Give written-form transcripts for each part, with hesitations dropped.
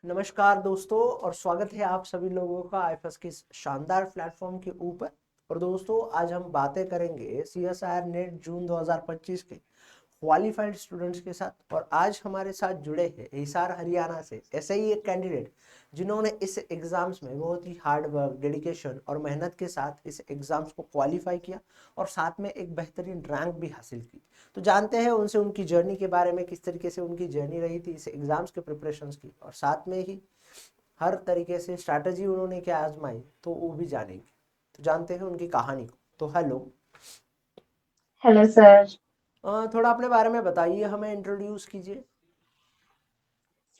नमस्कार दोस्तों और स्वागत है आप सभी लोगों का आईएफएस के इस शानदार प्लेटफॉर्म के ऊपर। और दोस्तों आज हम बातें करेंगे सीएसआईआर नेट जून 2025 के क्वालिफाइड स्टूडेंट्स के साथ। और आज हमारे साथ जुड़े हैं हिसार हरियाणा से ऐसे ही एक कैंडिडेट जिन्होंने इस एग्जाम्स में बहुत ही हार्ड वर्क, डेडिकेशन और मेहनत के साथ इस एग्जाम्स को क्वालिफाई किया और साथ में एक बेहतरीन रैंक भी हासिल की। तो जानते हैं उनसे उनकी जर्नी के बारे में, किस तरीके से उनकी जर्नी रही थी इस एग्जाम्स के प्रिपरेशंस की, और साथ में ही हर तरीके से स्ट्रैटेजी उन्होंने क्या आजमाई तो वो भी जानेंगे। तो जानते हैं उनकी कहानी को। तो हेलो, हेलो सर। थोड़ा अपने बारे में बताइए, हमें इंट्रोड्यूस कीजिए।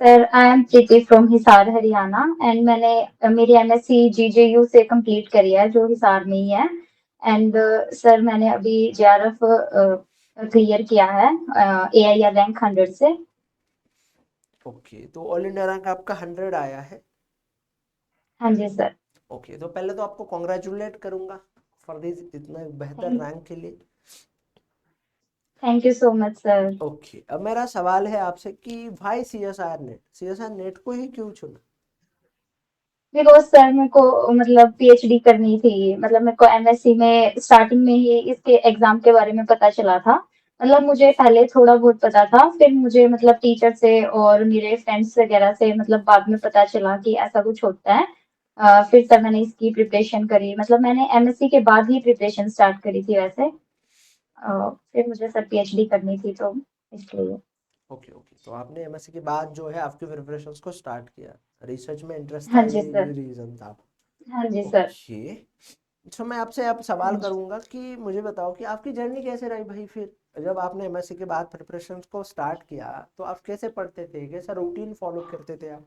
Sir I am Preeti from Hisar Haryana and मैंने मेरी एमएससी जीजेयू से कंप्लीट करी है जो हिसार में ही है। एंड सर मैंने अभी जेआरएफ क्लियर किया है एआईआर रैंक 100 से। ओके, तो ऑल इंडिया रैंक आपका 100 आया है। हाँ जी सर। ओके, तो पहले तो आपको कॉन्ग्रेचुलेट करूंगा फॉर दिस इतना बेहतर थैंक रैंक के लिए। Thank you so much sir. Okay, अब मेरा सवाल है आपसे कि भाई सी एस आर नेट को ही क्यों चुना। बिकॉज सर मेरे को मतलब पीएचडी करनी थी। मतलब मेरे को एमएससी में स्टार्टिंग में ही इसके एग्जाम के बारे में पता चला था। मतलब मुझे पहले थोड़ा बहुत पता था, फिर मुझे मतलब टीचर से और मेरे फ्रेंड्स वगैरह से मतलब बाद में पता चला कि ऐसा कुछ होता है। फिर सर मैंने इसकी प्रिपरेशन करी। मतलब मैंने एमएससी के बाद ही प्रिपरेशन स्टार्ट करी थी वैसे। फिर मुझे सर पीएचडी करनी थी तो इसलिए। ओके ओके, तो आपने एमएससी के बाद जो है आपके प्रिपरेशंस को स्टार्ट किया, रिसर्च में इंटरेस्ट था, हाँ जी ये भी सर। रीजन था। हाँ जी सर। ओके, तो मैं आपसे अब हाँ सवाल जी। करूंगा कि मुझे बताओ कि आपकी जर्नी कैसे रही भाई। फिर जब आपने एमएससी के बाद प्रिपरेशंस को स्टार्ट किया तो आप कैसे पढ़ते थे, कैसा रूटीन फॉलो करते थे आप।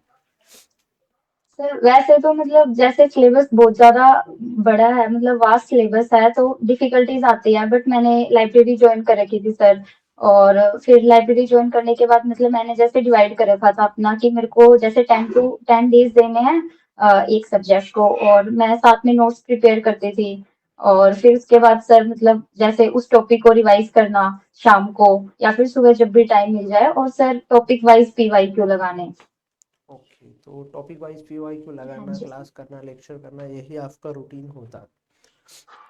सर वैसे तो मतलब जैसे सिलेबस बहुत ज्यादा बड़ा है, मतलब वास्ट सिलेबस है तो डिफिकल्टीज आती है, बट मैंने लाइब्रेरी ज्वाइन कर रखी थी सर। और फिर लाइब्रेरी ज्वाइन करने के बाद मतलब मैंने जैसे डिवाइड कर रखा था अपना कि मेरे को जैसे 10 टू 10 डेज देने हैं एक सब्जेक्ट को, और मैं साथ में नोट्स प्रिपेयर करती थी। और फिर उसके बाद सर मतलब जैसे उस टॉपिक को रिवाइज करना शाम को या फिर सुबह जब भी टाइम मिल जाए, और सर टॉपिक वाइज पीवाईक्यू लगाने। ओके, तो टॉपिक वाइज पीवाई को हाँ लगाना, जी सर। क्लास करना, लेक्चर करना, यही आपका रूटीन होता।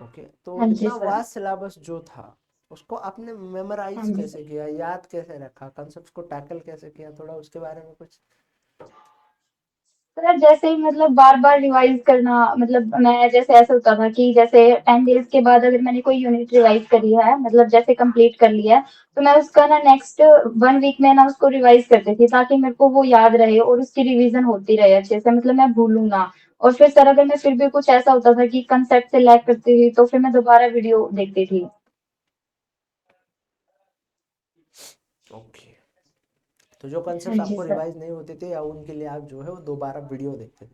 ओके, तो हाँ जी इतना सर। वास्ट सिलेबस जो था उसको आपने हाँ मेमोराइज जी कैसे सर। किया, याद कैसे रखा, कंसेप्ट को टैकल कैसे किया, थोड़ा उसके बारे में कुछ। सर जैसे ही मतलब बार बार रिवाइज करना, मतलब मैं जैसे ऐसा होता था कि जैसे 10 डेज के बाद अगर मैंने कोई यूनिट रिवाइज करी है, मतलब जैसे कंप्लीट कर लिया है, तो मैं उसका ना नेक्स्ट 1 वीक में ना उसको रिवाइज करती थी ताकि मेरे को वो याद रहे और उसकी रिवीजन होती रहे अच्छे से, मतलब मैं भूलूं ना। और फिर सर अगर मैं फिर भी कुछ ऐसा होता था कि कंसेप्ट से लैग करती थी तो फिर मैं दोबारा वीडियो देखती थी। ओके, तो जो हाँ कंसेप्ट जी आपको सर। रिवाइज नहीं होते थे या उनके लिए आप जो है वो दोबारा वीडियो देखते थे।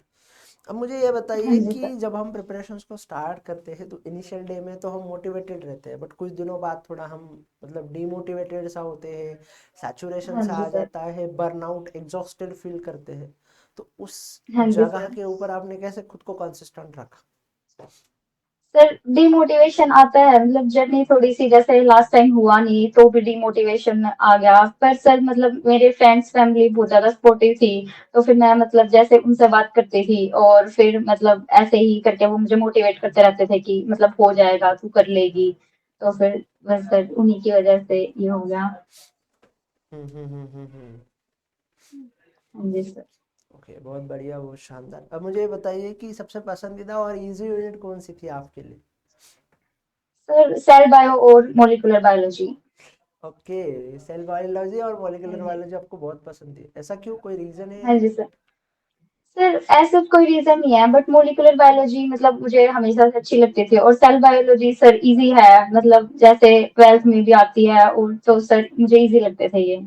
अब मुझे ये हाँ बताइए जी कि सर। जब हम प्रिपरेशंस को स्टार्ट करते हैं तो इनिशियल डे में तो हम मोटिवेटेड रहते हैं, बट कुछ दिनों बाद थोड़ा हम मतलब डीमोटिवेटेड सा होते हैं, सैचुरेशन हाँ सा जी आ सर। जाता है, बर्नआउट, एग्जॉस्टेड फील करते हैं। तो उस हाँ जी जगह सर। के ऊपर आपने कैसे खुद को कंसिस्टेंट रखा। सर डिमोटिवेशन आता है, मतलब जर्नी थोड़ी सी जैसे लास्ट टाइम हुआ नहीं तो भी डिमोटिवेशन आ गया, पर सर मतलब मेरे फ्रेंड्स फैमिली बहुत ज्यादा सपोर्टिव थी। तो फिर मैं मतलब जैसे उनसे बात करती थी और फिर मतलब ऐसे ही करके वो मुझे मोटिवेट करते रहते थे कि मतलब हो जाएगा, तू कर लेगी। तो फिर बस सर उन्हीं की वजह से ये हो गया। हम्म। हाँ जी सर। ओके, बहुत बढ़िया, बहुत शानदार। अब मुझे ये बताइए कि सबसे पसंदीदा और इजी यूनिट कौन सी थी आपके लिए। सर सेल बायो और molecular biology. Okay, cell biology और हाँ मॉलिक्यूलर जी। बायोलॉजी आपको बहुत पसंद थी, ऐसा क्यों, कोई रीजन है हाँ या। जी सर। सर ऐसा कोई रीजन नहीं है, बट मोलिकुलर बायोलॉजी मतलब मुझे हमेशा से अच्छी लगती थी, और सेल बायोलॉजी सर इजी है, मतलब जैसे 12th में भी आती है, और तो सर मुझे इजी लगते थे ये।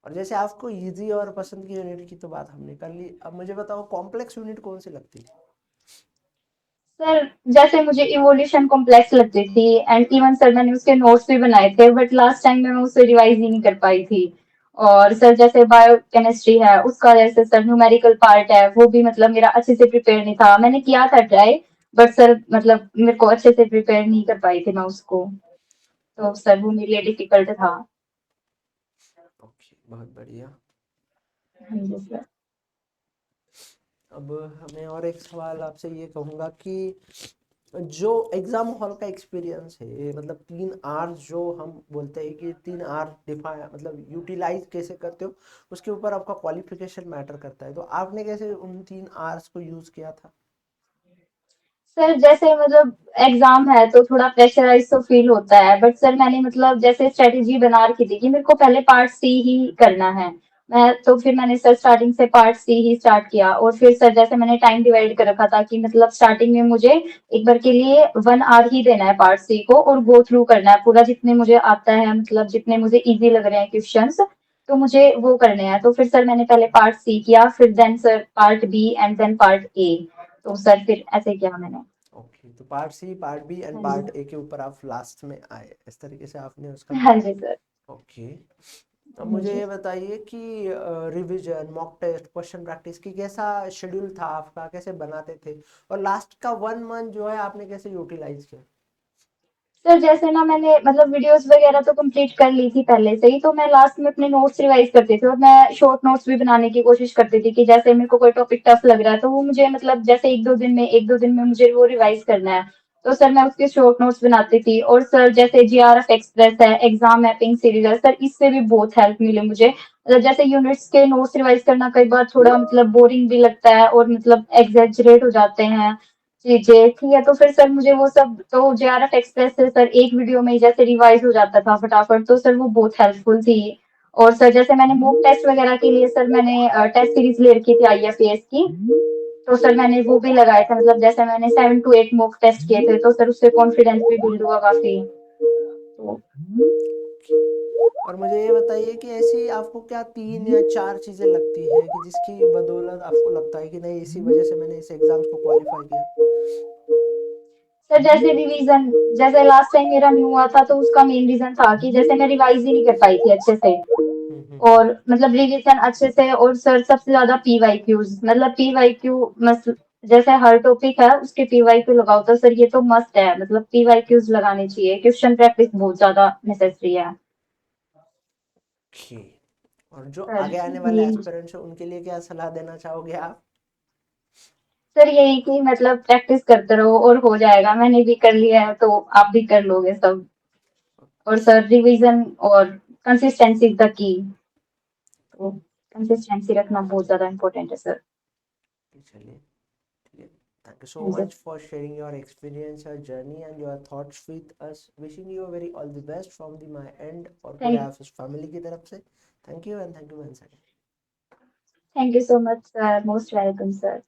और जैसे आपको इजी और पसंद की यूनिट की तो बात हमने कर ली, अब मुझे बताओ कॉम्प्लेक्स यूनिट कौन सी लगती है। सर जैसे मुझे इवोल्यूशन कॉम्प्लेक्स लगती थी, एंड इवन सर मैंने उसके नोट्स भी बनाए थे, बट लास्ट टाइम में मैं उसे रिवाइज ही नहीं कर पाई थी। और सर जैसे बायो केमिस्ट्री है उसका जैसे सर न्यूमेरिकल पार्ट है वो भी मतलब मेरा अच्छे से प्रिपेयर नहीं था, मैंने किया था ट्राई, बट सर मतलब मेरे को अच्छे से प्रिपेयर नहीं कर पाई थी मैं उसको। तो सर वो मेरे लिए डिफिकल्ट था। ओके, बहुत बढ़िया। हाँ जी सर। अब मैं और एक सवाल आपसे ये कहूँगा कि जो एग्जाम हॉल का एक्सपीरियंस है, मतलब 3 आवर्स जो हम बोलते हैं कि 3 आवर डिफाइन मतलब यूटिलाइज कैसे करते हो, उसके ऊपर आपका क्वालिफिकेशन मैटर करता है। तो आपने कैसे उन 3 आवर्स को यूज किया था? सर जैसे मतलब एग्जाम है तो थोड़ा प्रेशराइज तो फील होता है, बट सर मैंने मतलब जैसे स्ट्रेटेजी बना रखी थी कि मेरे को पहले पार्ट सी ही करना है। मैं तो फिर मैंने सर स्टार्टिंग से पार्ट सी ही स्टार्ट किया, और फिर सर जैसे मैंने टाइम डिवाइड कर रखा था कि मतलब स्टार्टिंग में मुझे एक बार के लिए 1 आवर ही देना है पार्ट सी को, और गो थ्रू करना है पूरा जितने मुझे आता है, मतलब जितने मुझे इजी लग रहे हैं क्वेश्चंस, तो मुझे वो करने हैं। तो फिर सर मैंने पहले पार्ट सी किया, फिर then sir part B and then part A. तो सर फिर ऐसे किया मैंने। ओके, तो part C, part B and हाँ जी। पार्ट ए के ऊपर आप लास्ट में आए, इस तरीके से आपने उसका हाँ जी सर। ओके। अब हाँ मुझे जी। ये बताइए कि revision, mock test, question practice की कैसा शेड्यूल था आपका, कैसे बनाते थे, और लास्ट का 1 मंथ जो है आपने कैसे यूटिलाइज किया? सर जैसे ना मैंने मतलब वीडियोस वगैरह तो कंप्लीट कर ली थी पहले से ही, तो मैं लास्ट में अपने नोट्स रिवाइज करती थी, और मैं शॉर्ट नोट्स भी बनाने की कोशिश करती थी कि जैसे मेरे को कोई टॉपिक टफ लग रहा है तो वो मुझे मतलब जैसे एक दो दिन में मुझे वो रिवाइज करना है, तो सर मैं उसके शॉर्ट नोट्स बनाती थी। और सर जैसे जीआरएफ एक्सप्रेस है, एग्जाम मैपिंग सीरीज है सर, इससे भी बहुत हेल्प मिली मुझे। मतलब जैसे यूनिट्स के नोट्स रिवाइज करना कई बार थोड़ा मतलब बोरिंग भी लगता है, और मतलब एग्जेजरेट हो जाते हैं चीजें, ठीक है। तो फिर सर मुझे वो सब तो जेआरएफ एक्सप्रेस से सर एक वीडियो में ही जैसे रिवाइज हो जाता था फटाफट, तो सर वो बहुत हेल्पफुल थी। और सर जैसे मैंने मॉक टेस्ट वगैरह के लिए सर मैंने टेस्ट सीरीज ले रखी थी आईएफएस की, तो सर मैंने वो भी लगाया था, मतलब जैसे मैंने 7 to 8 मॉक टेस्ट किए थे, तो सर उससे कॉन्फिडेंस भी बिल्ड हुआ काफी। तो ओके। और मुझे ये बताइए कि ऐसी आपको क्या 3 या 4 चीजें लगती है कि जिसकी बदौलत आपको लगता है कि नहीं, इसी वजह से मैंने इस एग्जाम्स को क्वालिफाई किया? सर जैसे रिवीजन, जैसे लास्ट टाइम मेरा न्यू हुआ था तो उसका मेन रीजन था कि जैसे मैं रिवाइज ही नहीं कर पाई थी अच्छे से, हम्म। और मतलब रिवीजन अच्छे से। और सर सबसे ज्यादा पीवाईक्यूज, मतलब पीवाईक्यू मस्त, जैसे हर टॉपिक है उसके पीवाईक्यू लगाओ, तो सर ये तो मस्त है, मतलब पीवाईक्यूज लगाने चाहिए, क्वेश्चन प्रैक्टिस बहुत ज्यादा नेसेसरी है। ओके। और जो सर आगे आने वाले ये, एस्पिरेंट्स हैं उनके लिए क्या सलाह देना चाहोगे आप? सर यही कि मतलब प्रैक्टिस करते रहो और हो जाएगा, मैंने भी कर लिया है तो आप भी कर लोगे सब। और सर रिवीजन और कंसिस्टेंसी इज द की, तो कंसिस्टेंसी रखना बहुत ज्यादा इम्पोर्टेंट है सर। चलिए, ठीक है। Thank you so हाँ जी। much for sharing your experience, your journey, and your thoughts with us. Wishing you a very all the best from the my end और पूरे थैंक आप फैमिली की तरफ से। Thank you and thank you once again. Thank you so much sir, most welcome sir.